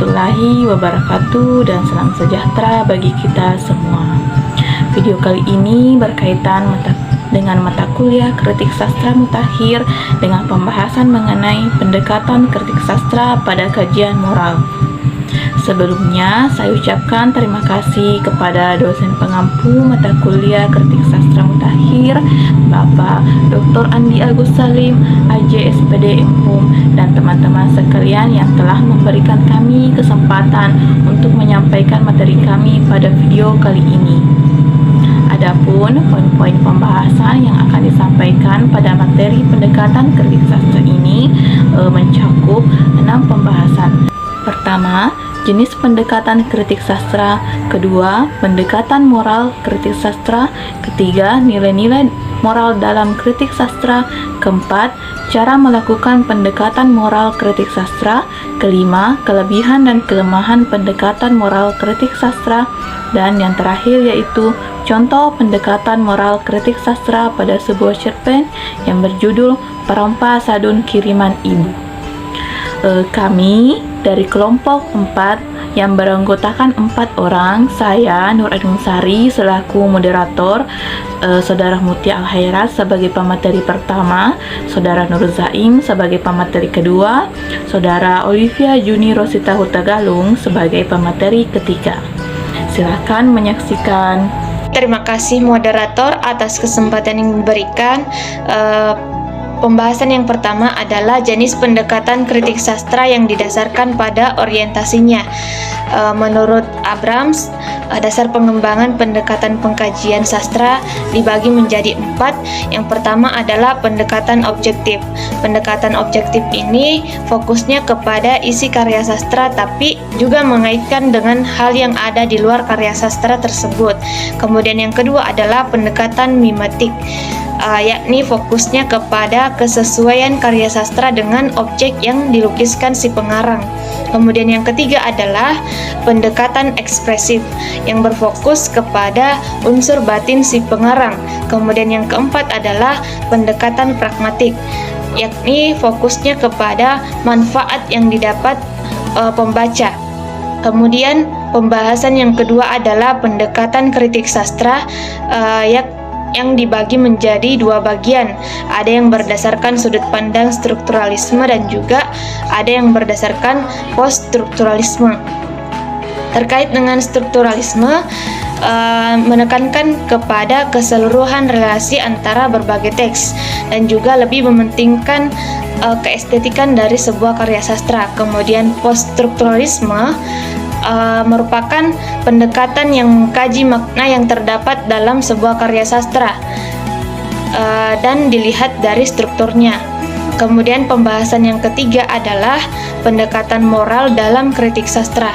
warahmatullahi wabarakatuh dan salam sejahtera bagi kita semua. Video kali ini berkaitan dengan mata kuliah Kritik Sastra Mutakhir dengan pembahasan mengenai pendekatan kritik sastra pada kajian moral. Sebelumnya, saya ucapkan terima kasih kepada dosen pengampu mata kuliah Kritik Sastra Mutakhir, Bapak Dr. Andi Agus Salim, AJ SPD Unhum, dan teman-teman sekalian yang telah memberikan kami kesempatan untuk menyampaikan materi kami pada video kali ini. Adapun poin-poin pembahasan yang akan disampaikan pada materi pendekatan kritik sastra ini mencakup 6 pembahasan. Pertama, jenis pendekatan kritik sastra. Kedua, pendekatan moral kritik sastra. Ketiga, nilai-nilai moral dalam kritik sastra. Keempat, cara melakukan pendekatan moral kritik sastra. Kelima, kelebihan dan kelemahan pendekatan moral kritik sastra. Dan yang terakhir yaitu contoh pendekatan moral kritik sastra pada sebuah cerpen yang berjudul Perompa Sadun Kiriman Ibu. Kami dari kelompok 4 yang beranggotakan 4 orang, saya Nur Agung Sari selaku moderator, Saudara Mutia Al-Khairat sebagai pemateri pertama, Saudara Nur Zaim sebagai pemateri kedua, Saudara Olivia Juni Rosita Hutagalung sebagai pemateri ketiga. Silakan menyaksikan. Terima kasih moderator atas kesempatan yang diberikan. Pembahasan yang pertama adalah jenis pendekatan kritik sastra yang didasarkan pada orientasinya. Menurut Abrams, dasar pengembangan pendekatan pengkajian sastra dibagi menjadi 4. Yang pertama adalah pendekatan objektif. Pendekatan objektif ini fokusnya kepada isi karya sastra tapi juga mengaitkan dengan hal yang ada di luar karya sastra tersebut. Kemudian yang kedua adalah pendekatan mimetik, yakni fokusnya kepada kesesuaian karya sastra dengan objek yang dilukiskan si pengarang. Kemudian yang ketiga adalah pendekatan ekspresif yang berfokus kepada unsur batin si pengarang. Kemudian yang keempat adalah pendekatan pragmatik, yakni fokusnya kepada manfaat yang didapat pembaca. Kemudian pembahasan yang kedua adalah pendekatan kritik sastra, yang dibagi menjadi 2 bagian. Ada yang berdasarkan sudut pandang strukturalisme dan juga ada yang berdasarkan post-strukturalisme. Terkait dengan strukturalisme, menekankan kepada keseluruhan relasi antara berbagai teks dan juga lebih mementingkan keestetikan dari sebuah karya sastra. Kemudian post-strukturalisme merupakan pendekatan yang mengkaji makna yang terdapat dalam sebuah karya sastra dan dilihat dari strukturnya. Kemudian pembahasan yang ketiga adalah pendekatan moral dalam kritik sastra.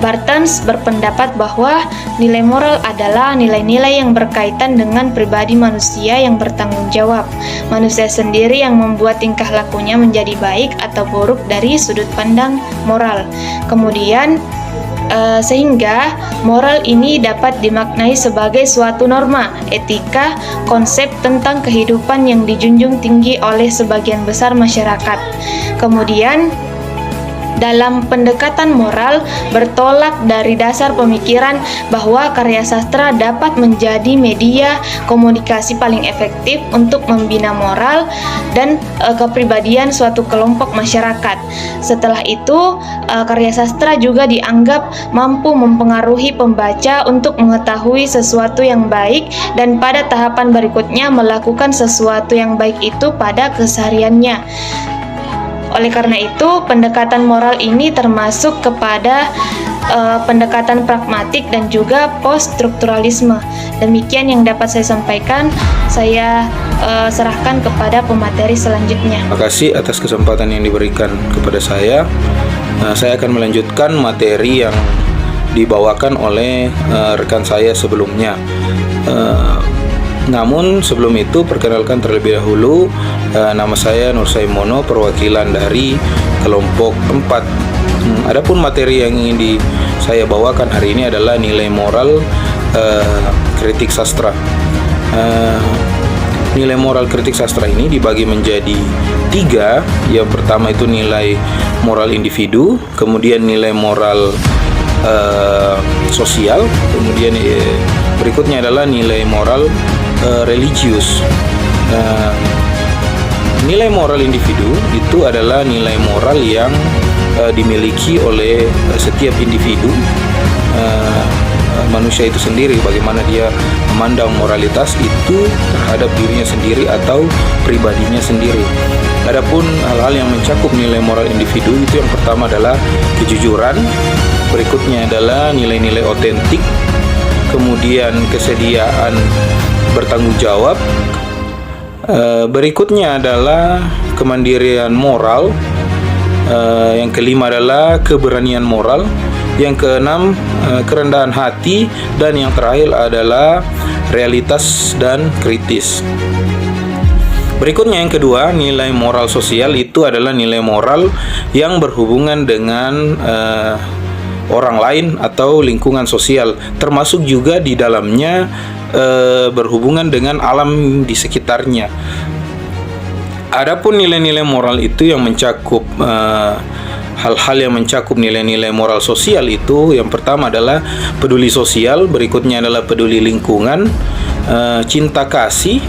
Bartens berpendapat bahwa nilai moral adalah nilai-nilai yang berkaitan dengan pribadi manusia yang bertanggung jawab. Manusia sendiri yang membuat tingkah lakunya menjadi baik atau buruk dari sudut pandang moral. Kemudian sehingga moral ini dapat dimaknai sebagai suatu norma, etika, konsep tentang kehidupan yang dijunjung tinggi oleh sebagian besar masyarakat. Kemudian dalam pendekatan moral bertolak dari dasar pemikiran bahwa karya sastra dapat menjadi media komunikasi paling efektif untuk membina moral dan kepribadian suatu kelompok masyarakat. Setelah itu, karya sastra juga dianggap mampu mempengaruhi pembaca untuk mengetahui sesuatu yang baik dan pada tahapan berikutnya melakukan sesuatu yang baik itu pada kesehariannya. Oleh karena itu, pendekatan moral ini termasuk kepada pendekatan pragmatik dan juga post-strukturalisme. Demikian yang dapat saya sampaikan. Saya serahkan kepada pemateri selanjutnya. Terima kasih atas kesempatan yang diberikan kepada saya. Saya akan melanjutkan materi yang dibawakan oleh rekan saya sebelumnya. Namun sebelum itu perkenalkan terlebih dahulu, nama saya Nur Saimono, perwakilan dari kelompok 4. Adapun materi yang ingin saya bawakan hari ini adalah nilai moral kritik sastra. nilai moral kritik sastra ini dibagi menjadi 3. Yang pertama itu nilai moral individu, kemudian nilai moral sosial, kemudian berikutnya adalah nilai moral religius. Nilai moral individu itu adalah nilai moral yang dimiliki oleh setiap individu, manusia itu sendiri, bagaimana dia memandang moralitas itu terhadap dirinya sendiri atau pribadinya sendiri. Adapun hal-hal yang mencakup nilai moral individu itu yang pertama adalah kejujuran, berikutnya adalah nilai-nilai otentik, kemudian kesediaan bertanggung jawab, berikutnya adalah kemandirian moral, yang kelima adalah keberanian moral, yang keenam kerendahan hati, dan yang terakhir adalah realitas dan kritis. Berikutnya yang kedua, nilai moral sosial itu adalah nilai moral yang berhubungan dengan orang lain atau lingkungan sosial, termasuk juga di dalamnya berhubungan dengan alam di sekitarnya. Adapun nilai-nilai moral itu yang mencakup hal-hal yang mencakup nilai-nilai moral sosial itu yang pertama adalah peduli sosial, berikutnya adalah peduli lingkungan, cinta kasih,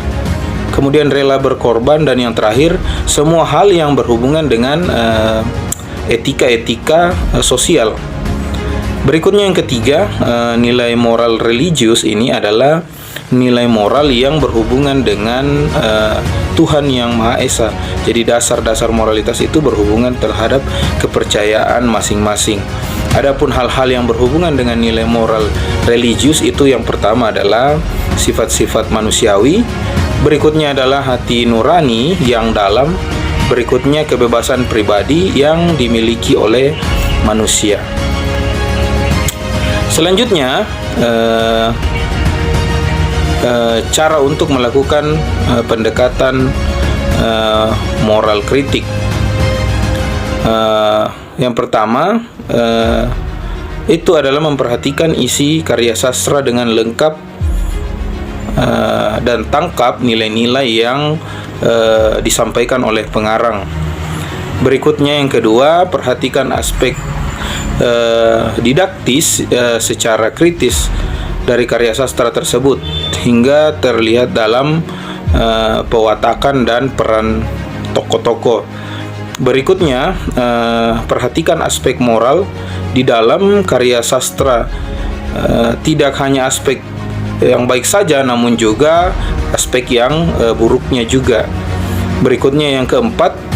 kemudian rela berkorban, dan yang terakhir semua hal yang berhubungan dengan etika-etika sosial. Berikutnya yang ketiga, nilai moral religius ini adalah nilai moral yang berhubungan dengan Tuhan Yang Maha Esa. Jadi dasar-dasar moralitas itu berhubungan terhadap kepercayaan masing-masing. Adapun hal-hal yang berhubungan dengan nilai moral religius itu yang pertama adalah sifat-sifat manusiawi, berikutnya adalah hati nurani yang dalam, berikutnya kebebasan pribadi yang dimiliki oleh manusia. Selanjutnya cara untuk melakukan pendekatan moral kritik. Yang pertama itu adalah memperhatikan isi karya sastra dengan lengkap dan tangkap nilai-nilai yang disampaikan oleh pengarang. Berikutnya yang kedua, perhatikan aspek didaktis secara kritis dari karya sastra tersebut hingga terlihat dalam pewatakan dan peran tokoh-tokoh. Berikutnya, perhatikan aspek moral di dalam karya sastra, tidak hanya aspek yang baik saja namun juga aspek yang buruknya juga. Berikutnya yang keempat,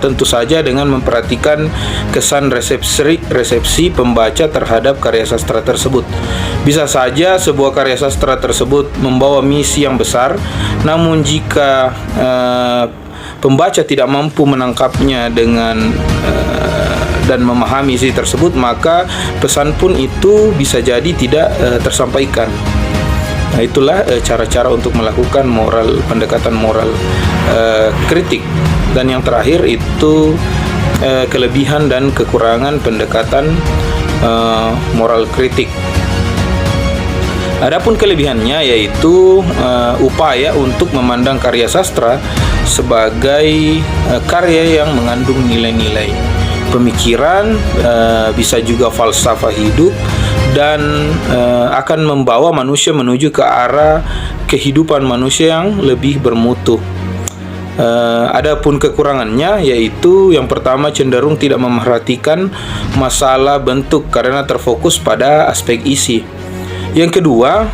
tentu saja dengan memperhatikan kesan resepsi pembaca terhadap karya sastra tersebut. Bisa saja sebuah karya sastra tersebut membawa misi yang besar, namun jika pembaca tidak mampu menangkapnya dan memahami isi tersebut, maka pesan pun itu bisa jadi tidak tersampaikan. Nah, itulah cara-cara untuk melakukan pendekatan moral kritik. Dan yang terakhir itu kelebihan dan kekurangan pendekatan moral kritik. Adapun kelebihannya yaitu upaya untuk memandang karya sastra sebagai karya yang mengandung nilai-nilai pemikiran, bisa juga falsafah hidup, dan akan membawa manusia menuju ke arah kehidupan manusia yang lebih bermutu. Adapun kekurangannya yaitu yang pertama, cenderung tidak memperhatikan masalah bentuk karena terfokus pada aspek isi. Yang kedua,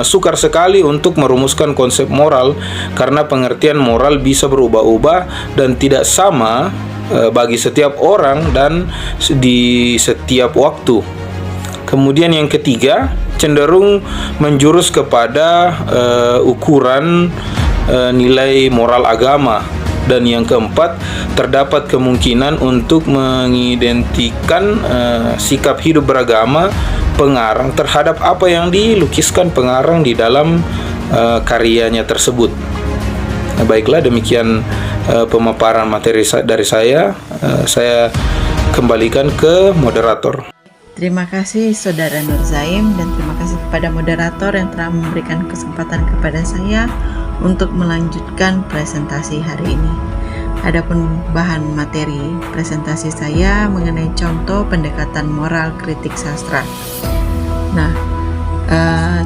sukar sekali untuk merumuskan konsep moral karena pengertian moral bisa berubah-ubah dan tidak sama bagi setiap orang dan di setiap waktu. Kemudian yang ketiga, cenderung menjurus kepada ukuran nilai moral agama. Dan yang keempat, terdapat kemungkinan untuk mengidentikan sikap hidup beragama pengarang terhadap apa yang dilukiskan pengarang di dalam karyanya tersebut. Nah, baiklah, demikian pemaparan materi dari saya. Saya kembalikan ke moderator. Terima kasih Saudara Nur Zaim, dan terima kasih kepada moderator yang telah memberikan kesempatan kepada saya untuk melanjutkan presentasi hari ini. Adapun bahan materi presentasi saya mengenai contoh pendekatan moral kritik sastra. Nah,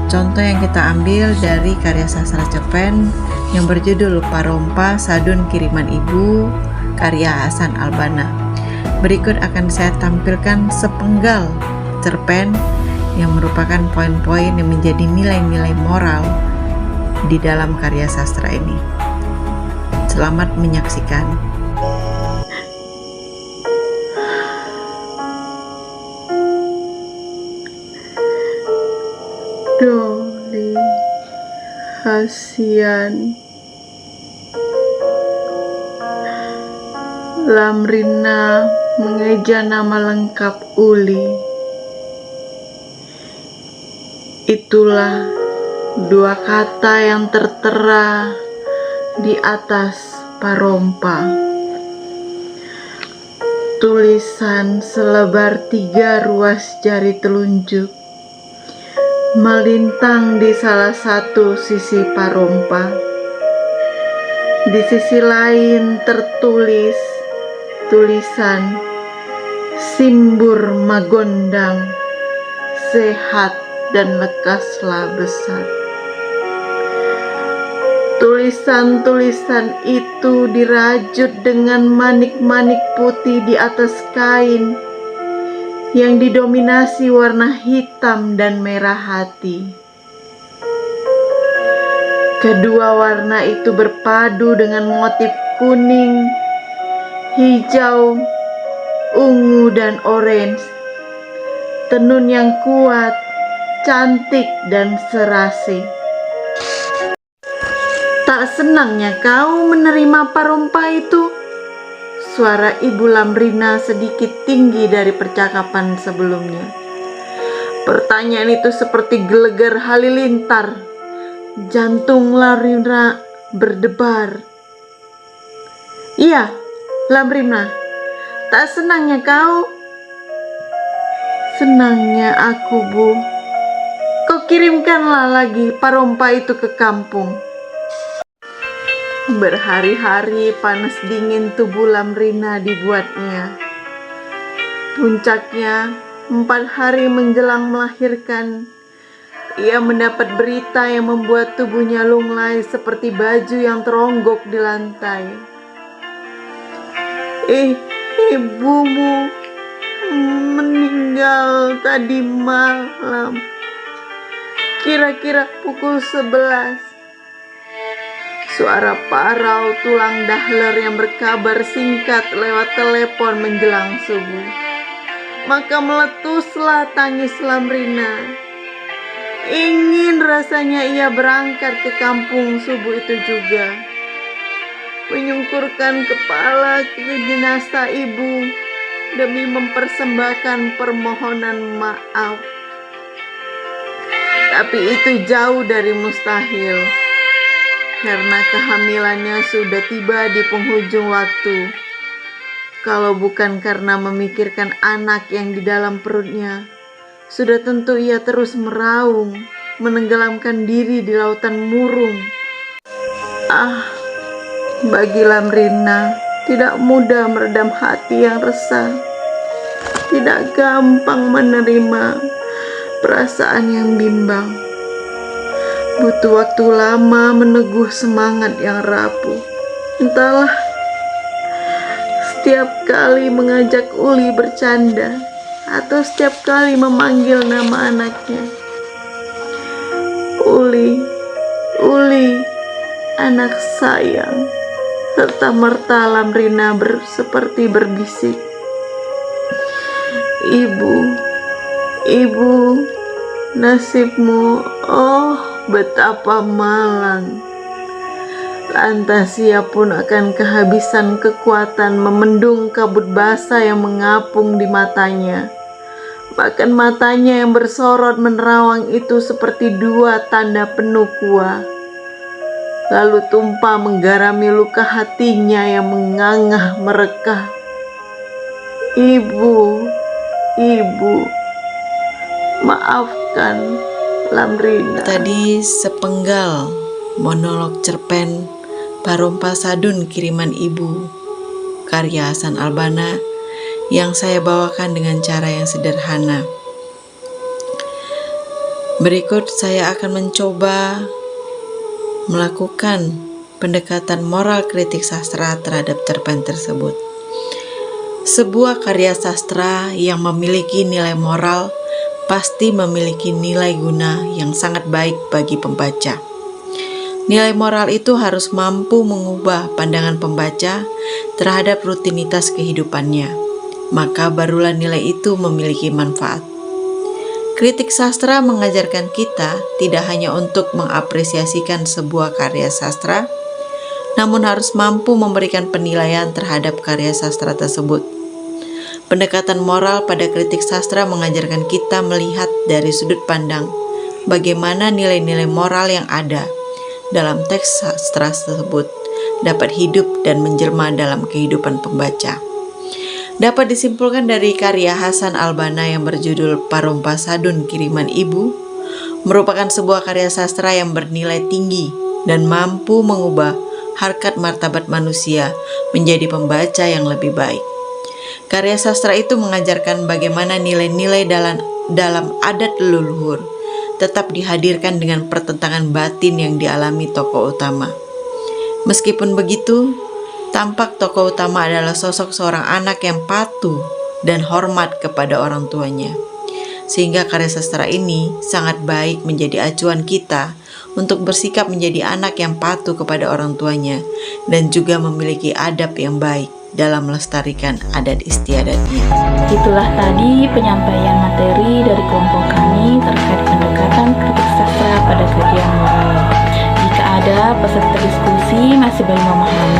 contoh yang kita ambil dari karya sastra cerpen yang berjudul Parompa Sadun Kiriman Ibu karya Hasan Albana. Berikut akan saya tampilkan sepenggal cerpen yang merupakan poin-poin yang menjadi nilai-nilai moral di dalam karya sastra ini. Selamat menyaksikan. Doli Hasian Lamrina mengeja nama lengkap Uli. Itulah dua kata yang tertera di atas Parompa. Tulisan selebar 3 ruas jari telunjuk melintang di salah satu sisi Parompa. Di sisi lain tertulis tulisan Simbur Magondang, sehat dan lekaslah besar. Tulisan-tulisan itu dirajut dengan manik-manik putih di atas kain yang didominasi warna hitam dan merah hati. Kedua warna itu berpadu dengan motif kuning, hijau, ungu, dan orange. Tenun yang kuat, cantik, dan serasi. Tak senangnya kau menerima Parompa itu? Suara Ibu Lamrina sedikit tinggi dari percakapan sebelumnya. Pertanyaan itu seperti gelegar halilintar. Jantung Lamrina berdebar. Iya, Lamrina, tak senangnya kau? Senangnya aku, Bu. Kau kirimkanlah lagi Parompa itu ke kampung. Berhari-hari panas dingin tubuh Lamrina dibuatnya. Puncaknya, 4 hari menjelang melahirkan, ia mendapat berita yang membuat tubuhnya lunglai seperti baju yang teronggok di lantai. Ibumu meninggal tadi malam, kira-kira pukul 11. Suara parau tulang dahler yang berkabar singkat lewat telepon menjelang subuh. Maka meletuslah tangis Lamrina. Ingin rasanya ia berangkat ke kampung subuh itu juga, menyungkurkan kepala ke jenazah ibu demi mempersembahkan permohonan maaf. Tapi itu jauh dari mustahil, karena kehamilannya sudah tiba di penghujung waktu. Kalau bukan karena memikirkan anak yang di dalam perutnya, sudah tentu ia terus meraung, menenggelamkan diri di lautan murung. Bagi Lamrina tidak mudah meredam hati yang resah, tidak gampang menerima perasaan yang bimbang. Butuh waktu lama meneguh semangat yang rapuh. Entahlah, setiap kali mengajak Uli bercanda atau setiap kali memanggil nama anaknya, Uli, anak sayang, serta merta Lamrina seperti berbisik, Ibu, nasibmu, betapa malang. Lantas ia pun akan kehabisan kekuatan memendung kabut basah yang mengapung di matanya. Bahkan matanya yang bersorot menerawang itu seperti 2 tanda penuh kuah. Lalu tumpah menggarami luka hatinya yang mengangah merekah. Ibu, maafkan Lamrina. Tadi sepenggal monolog cerpen Parompa Sadun kiriman ibu karya Hasan Albana yang saya bawakan dengan cara yang sederhana. Berikut saya akan mencoba melakukan pendekatan moral kritik sastra terhadap cerpen tersebut. Sebuah karya sastra yang memiliki nilai moral pasti memiliki nilai guna yang sangat baik bagi pembaca. Nilai moral itu harus mampu mengubah pandangan pembaca terhadap rutinitas kehidupannya, maka barulah nilai itu memiliki manfaat. Kritik sastra mengajarkan kita tidak hanya untuk mengapresiasikan sebuah karya sastra, namun harus mampu memberikan penilaian terhadap karya sastra tersebut. Pendekatan moral pada kritik sastra mengajarkan kita melihat dari sudut pandang bagaimana nilai-nilai moral yang ada dalam teks sastra tersebut dapat hidup dan menjelma dalam kehidupan pembaca. Dapat disimpulkan dari karya Hasan Albana yang berjudul Parompa Sadun Kiriman Ibu merupakan sebuah karya sastra yang bernilai tinggi dan mampu mengubah harkat martabat manusia menjadi pembaca yang lebih baik. Karya sastra itu mengajarkan bagaimana nilai-nilai dalam adat leluhur tetap dihadirkan dengan pertentangan batin yang dialami tokoh utama. Meskipun begitu, tampak tokoh utama adalah sosok seorang anak yang patuh dan hormat kepada orang tuanya. Sehingga karya sastra ini sangat baik menjadi acuan kita untuk bersikap menjadi anak yang patuh kepada orang tuanya dan juga memiliki adab yang baik dalam melestarikan adat istiadatnya. Itulah tadi penyampaian materi dari kelompok kami terkait pendekatan kritik sastra pada kajian moral. Jika ada peserta diskusi masih belum memahami